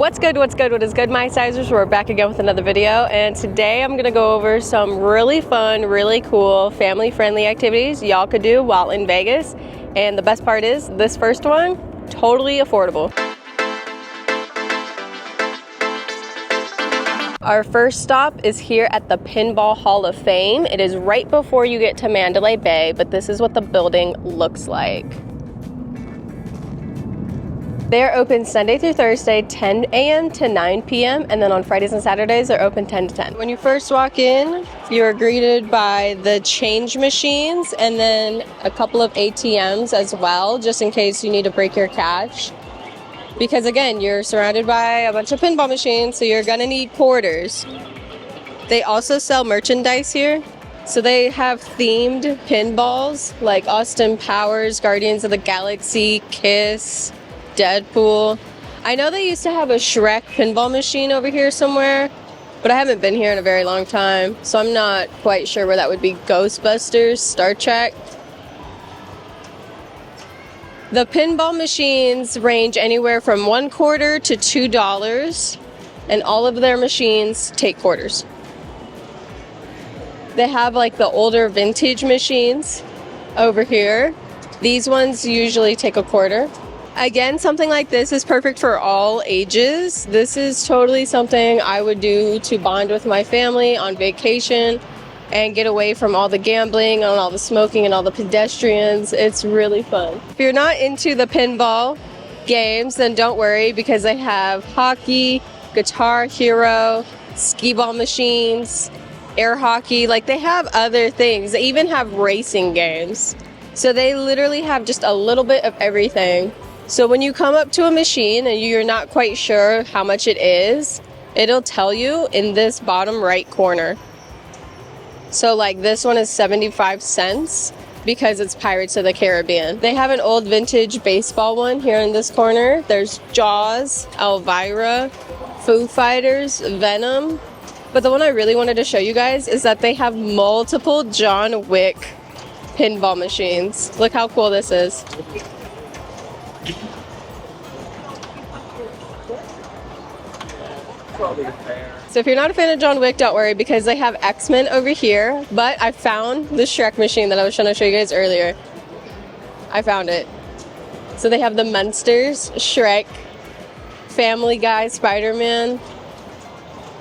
What's good, what is good, my sizers? We're back again with another video, and today I'm gonna go over some really fun, really cool, family-friendly activities y'all could do while in Vegas. And the best part is, this first one, totally affordable. Our first stop is here at the Pinball Hall of Fame. It is right before you get to Mandalay Bay, but this is what the building looks like. They're open Sunday through Thursday, 10 a.m. to 9 p.m. and then on Fridays and Saturdays, they're open 10 to 10. When you first walk in, you're greeted by the change machines and then a couple of ATMs as well, just in case you need to break your cash. Because again, you're surrounded by a bunch of pinball machines, so you're gonna need quarters. They also sell merchandise here. So they have themed pinballs like Austin Powers, Guardians of the Galaxy, Kiss, Deadpool. I know they used to have a Shrek pinball machine over here somewhere, but I haven't been here in a very long time, so I'm not quite sure where that would be. Ghostbusters, Star Trek. The pinball machines range anywhere from $1 to $2, and all of their machines take quarters. They have like the older vintage machines over here. These ones usually take a quarter. Again, something like this is perfect for all ages. This is totally something I would do to bond with my family on vacation and get away from all the gambling and all the smoking and all the pedestrians. It's really fun. If you're not into the pinball games, then don't worry, because they have hockey, Guitar Hero, skee ball machines, air hockey. Like, they have other things. They even have racing games. So they literally have just a little bit of everything. So when you come up to a machine and you're not quite sure how much it is, it'll tell you in this bottom right corner. So like this one is 75 cents because it's Pirates of the Caribbean. They have an old vintage baseball one here in this corner. There's Jaws, Elvira, Foo Fighters, Venom. But the one I really wanted to show you guys is that they have multiple John Wick pinball machines. Look how cool this is. So if you're not a fan of John Wick, don't worry, because they have X-Men over here. But I found the Shrek machine that I was trying to show you guys earlier. I found it. So they have the Munsters, Shrek, Family Guy, Spider-Man,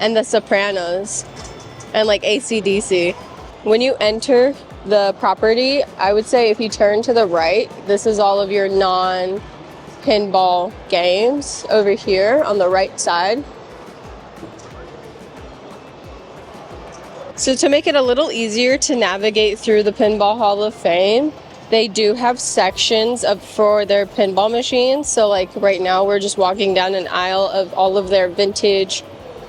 and the Sopranos, and like AC/DC. When you enter the property, I would say if you turn to the right, this is all of your non-pinball games over here on the right side. So to make it a little easier to navigate through the Pinball Hall of Fame, they do have sections for their pinball machines. So like right now we're just walking down an aisle of all of their vintage,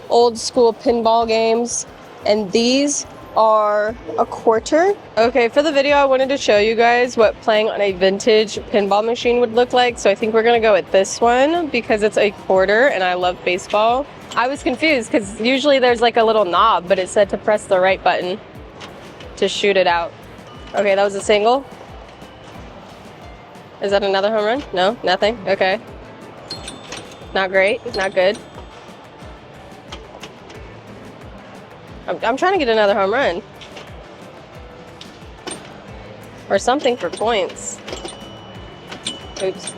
old school pinball games. And these are a quarter. Okay, for the video I wanted to show you guys what playing on a vintage pinball machine would look like. So I think we're gonna go with this one because it's a quarter and I love baseball. I was confused because usually there's like a little knob, but it said to press the right button to shoot it out. Okay, that was a single. Is that another home run? No, nothing. Okay. Not great, not good. I'm trying to get another home run. Or something for points. Oops.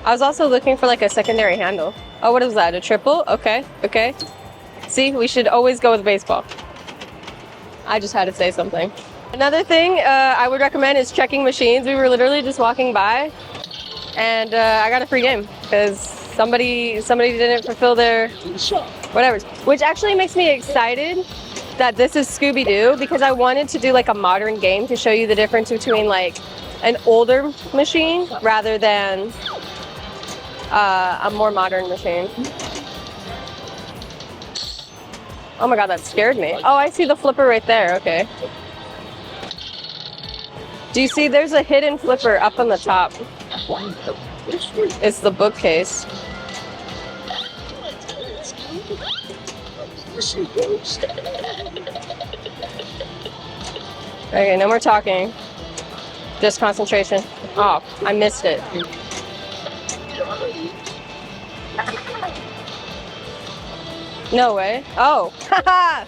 I was also looking for like a secondary handle. Oh, what is that? A triple? Okay, okay. See, we should always go with baseball. I just had to say something. Another thing I would recommend is checking machines. We were literally just walking by and I got a free game because somebody didn't fulfill their whatever. Which actually makes me excited that this is Scooby-Doo, because I wanted to do like a modern game to show you the difference between like an older machine rather than a more modern machine. Oh my god, that scared me. Oh, I see the flipper right there. Okay. Do you see there's a hidden flipper up on the top? It's the bookcase. Okay, no more talking. Just concentration. Oh, I missed it. No way. Oh, haha!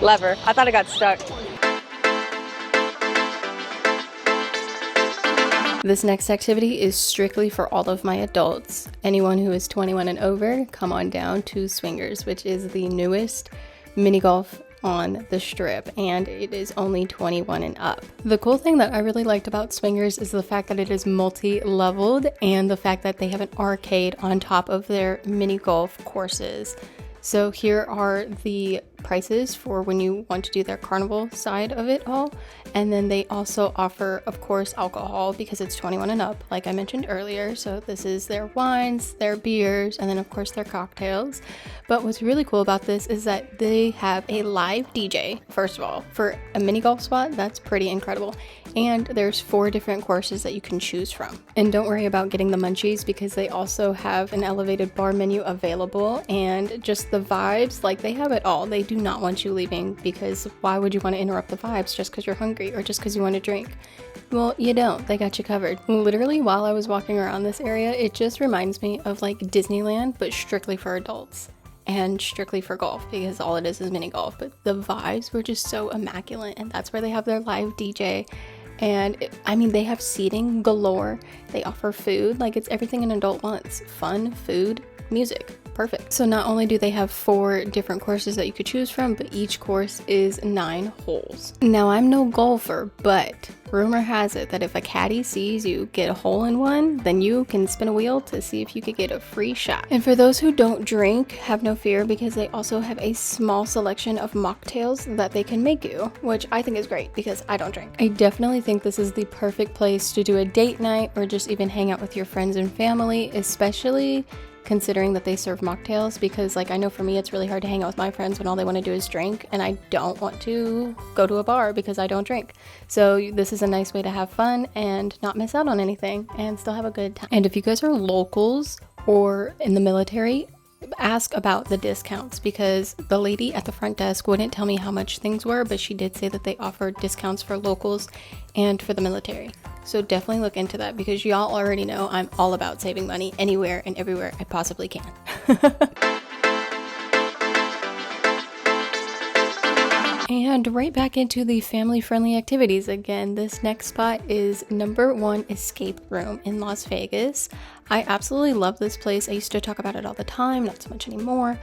Lever. I thought it got stuck. This next activity is strictly for all of my adults. Anyone who is 21 and over, come on down to Swingers, which is the newest mini golf on the strip, and it is only 21 and up. The cool thing that I really liked about Swingers is the fact that it is multi-leveled and the fact that they have an arcade on top of their mini golf courses. So here are the prices for when you want to do their carnival side of it all. And then they also offer, of course, alcohol because it's 21 and up, like I mentioned earlier. So this is their wines, their beers, and then of course their cocktails. But what's really cool about this is that they have a live DJ, first of all. For a mini golf spot, that's pretty incredible. And there's 4 different courses that you can choose from. And don't worry about getting the munchies because they also have an elevated bar menu available, and just the vibes, like they have it all. They do not want you leaving because why would you want to interrupt the vibes just because you're hungry or just because you want to drink? Well, you don't. They got you covered. Literally, while I was walking around this area, it just reminds me of like Disneyland, but strictly for adults. And strictly for golf because all it is mini golf, but the vibes were just so immaculate, and that's where they have their live DJ. And I mean, they have seating galore. They offer food, like it's everything an adult wants. Fun, food, music. Perfect. So not only do they have 4 different courses that you could choose from, but each course is 9 holes. Now, I'm no golfer, but rumor has it that if a caddy sees you get a hole in one, then you can spin a wheel to see if you could get a free shot. And for those who don't drink, have no fear because they also have a small selection of mocktails that they can make you, which I think is great because I don't drink. I definitely think this is the perfect place to do a date night or just even hang out with your friends and family, especially considering that they serve mocktails, because like I know for me it's really hard to hang out with my friends when all they want to do is drink, and I don't want to go to a bar because I don't drink. So this is a nice way to have fun and not miss out on anything and still have a good time. And if you guys are locals or in the military, ask about the discounts because the lady at the front desk wouldn't tell me how much things were, but she did say that they offered discounts for locals and for the military. So definitely look into that because y'all already know I'm all about saving money anywhere and everywhere I possibly can. And right back into the family-friendly activities again. This next spot is number 1 escape room in Las Vegas. I absolutely love this place. I used to talk about it all the time, not so much anymore.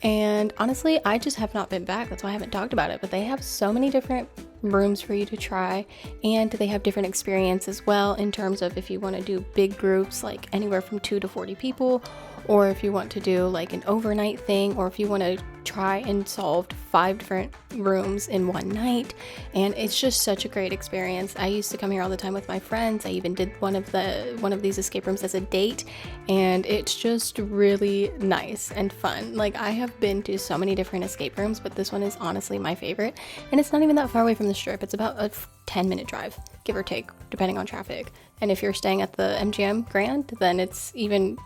And honestly, I just have not been back. That's why I haven't talked about it. But they have so many different rooms for you to try, and they have different experience as well in terms of if you want to do big groups, like anywhere from 2 to 40 people, or if you want to do like an overnight thing, or if you want to try and solve 5 different rooms in one night. And it's just such a great experience. I used to come here all the time with my friends. I even did one of these escape rooms as a date, and it's just really nice and fun. Like I have been to so many different escape rooms, but this one is honestly my favorite, and it's not even that far away from the strip. It's about a 10-minute drive, give or take, depending on traffic. And if you're staying at the MGM Grand, then it's even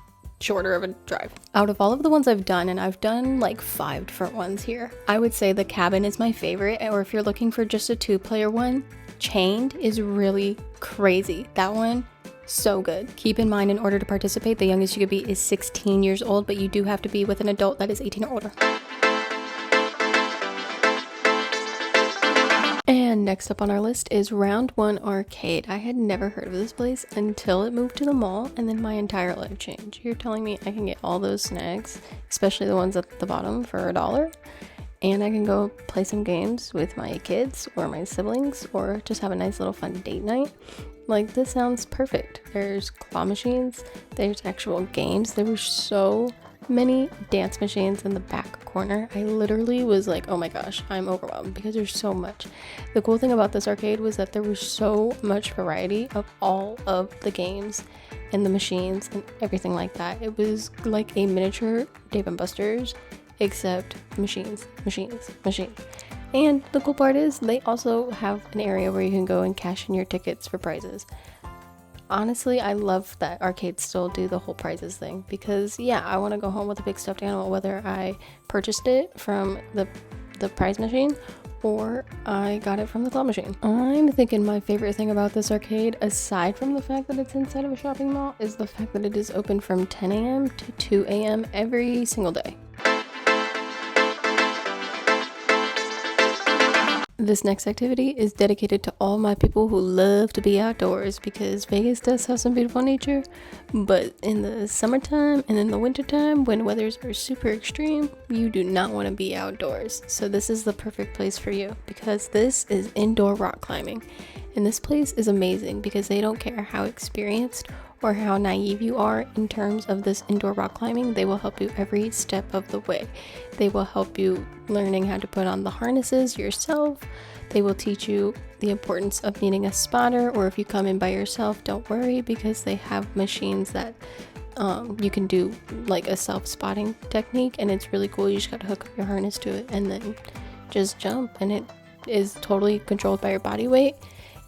shorter of a drive. Out of all of the ones I've done, and I've done like 5 different ones here, I would say the Cabin is my favorite, or if you're looking for just a 2-player one, Chained is really crazy. That one, so good. Keep in mind, in order to participate, the youngest you could be is 16 years old, but you do have to be with an adult that is 18 or older. And next up on our list is Round 1 Arcade. I had never heard of this place until it moved to the mall, and then my entire life changed. You're telling me I can get all those snacks, especially the ones at the bottom, for $1, and I can go play some games with my kids or my siblings, or just have a nice little fun date night. Like, this sounds perfect. There's claw machines, there's actual games. There were so many dance machines in the back corner. I literally was like, oh my gosh, I'm overwhelmed because there's so much. The cool thing about this arcade was that there was so much variety of all of the games and the machines and everything like that. It was like a miniature Dave & Buster's, except machines. And the cool part is they also have an area where you can go and cash in your tickets for prizes. Honestly, I love that arcades still do the whole prizes thing because, yeah, I want to go home with a big stuffed animal, whether I purchased it from the the prize machine, or I got it from the claw machine. I'm thinking my favorite thing about this arcade, aside from the fact that it's inside of a shopping mall, is the fact that it is open from 10 a.m. to 2 a.m. every single day. This next activity is dedicated to all my people who love to be outdoors, because Vegas does have some beautiful nature, but in the summertime and in the wintertime, when weathers are super extreme, you do not want to be outdoors. So this is the perfect place for you, because this is indoor rock climbing. And this place is amazing because they don't care how experienced or how naive you are in terms of this indoor rock climbing. They will help you every step of the way. They will help you learning how to put on the harnesses yourself. They will teach you the importance of needing a spotter, or if you come in by yourself, don't worry, because they have machines that you can do like a self-spotting technique, and it's really cool. You just gotta hook up your harness to it and then just jump, and it is totally controlled by your body weight.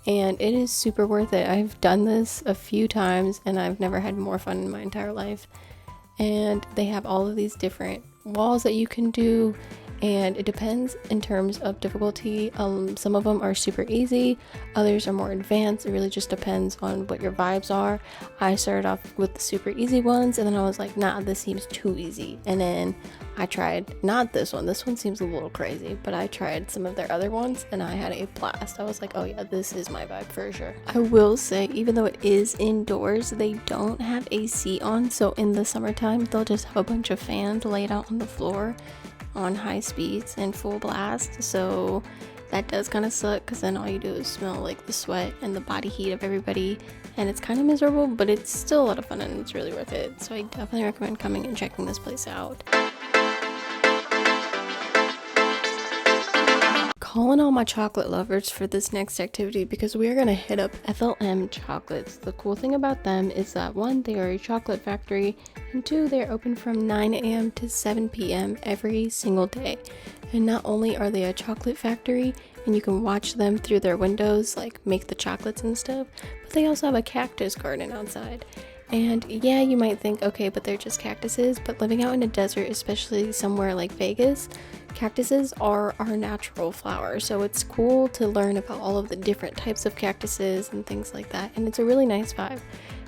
And it is super worth it. I've done this a few times and I've never had more fun in my entire life. And they have all of these different walls that you can do, and it depends in terms of difficulty. Some of them are super easy, others are more advanced. It really just depends on what your vibes are. I started off with the super easy ones, and then I was like, nah, this seems too easy. And then I tried not this one. This one seems a little crazy, but I tried some of their other ones and I had a blast. I was like, oh yeah, this is my vibe for sure. I will say, even though it is indoors, they don't have AC on. So in the summertime, they'll just have a bunch of fans laid out on the floor on high speeds and full blast. So that does kind of suck, because then all you do is smell like the sweat and the body heat of everybody, and it's kind of miserable, but it's still a lot of fun and it's really worth it. So I definitely recommend coming and checking this place out. Calling all my chocolate lovers for this next activity, because we are going to hit up FLM chocolates. The cool thing about them is that 1, they are a chocolate factory, and 2, they're open from 9 a.m. to 7 p.m. every single day. And not only are they a chocolate factory and you can watch them through their windows like make the chocolates and stuff, but they also have a cactus garden outside. And yeah, you might think, okay, but they're just cactuses, but living out in a desert, especially somewhere like Vegas, cactuses are our natural flower. So it's cool to learn about all of the different types of cactuses and things like that. And it's a really nice vibe.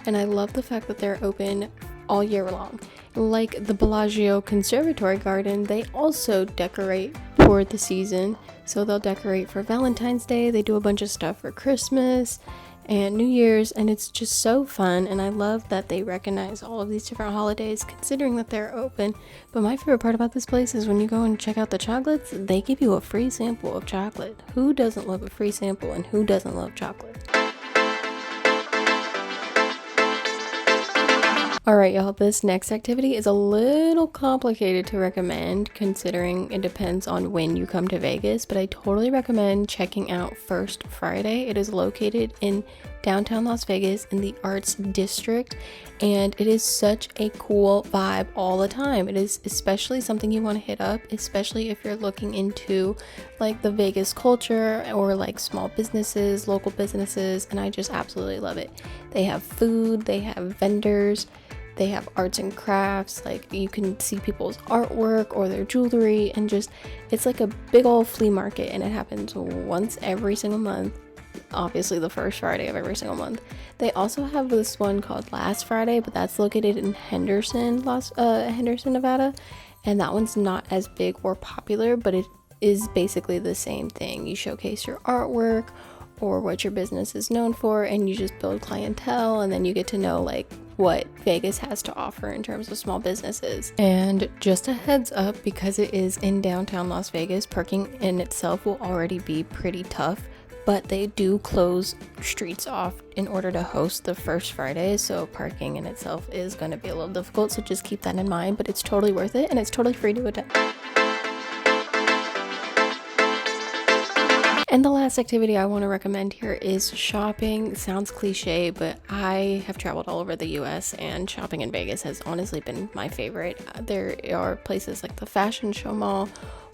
And I love the fact that they're open all year long. Like the Bellagio Conservatory Garden, they also decorate for the season. So they'll decorate for Valentine's Day. They do a bunch of stuff for Christmas and New Year's, and it's just so fun. And I love that they recognize all of these different holidays, considering that they're open. But my favorite part about this place is when you go and check out the chocolates, they give you a free sample of chocolate. Who doesn't love a free sample, and who doesn't love chocolate? Alright y'all, this next activity is a little complicated to recommend, considering it depends on when you come to Vegas, but I totally recommend checking out First Friday. It is located in downtown Las Vegas in the Arts District, and it is such a cool vibe all the time. It is especially something you want to hit up, especially if you're looking into like the Vegas culture or like small businesses, local businesses, and I just absolutely love it. They have food, they have vendors, they have arts and crafts, like you can see people's artwork or their jewelry, and just it's like a big old flea market, and it happens once every single month, obviously the first Friday of every single month. They also have this one called Last Friday, but that's located in Henderson, Nevada, and that one's not as big or popular, but it is basically the same thing. You showcase your artwork or what your business is known for, and you just build clientele, and then you get to know like what Vegas has to offer in terms of small businesses. And just a heads up, because it is in downtown Las Vegas, parking in itself will already be pretty tough, but they do close streets off in order to host the First Friday, so parking in itself is going to be a little difficult, so just keep that in mind. But it's totally worth it, and it's totally free to attend. And the last activity I want to recommend here is shopping. Sounds cliche, but I have traveled all over the US, and shopping in Vegas has honestly been my favorite. There are places like the Fashion Show Mall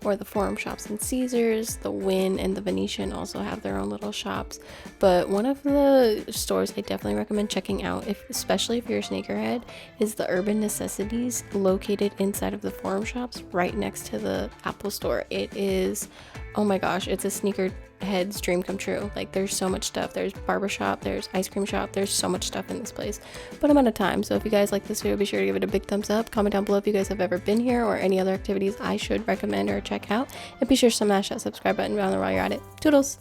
or the Forum Shops and Caesars. The Wynn and the Venetian also have their own little shops. But one of the stores I definitely recommend checking out, especially if you're a sneakerhead, is the Urban Necessities, located inside of the Forum Shops right next to the Apple Store. It is, oh my gosh, it's a sneaker head's dream come true. Like, there's so much stuff. There's barbershop, there's ice cream shop, there's so much stuff in this place. But I'm out of time, so if you guys like this video, be sure to give it a big thumbs up. Comment down below if you guys have ever been here or any other activities I should recommend or check out, and be sure to smash that subscribe button down there while you're at it. Toodles!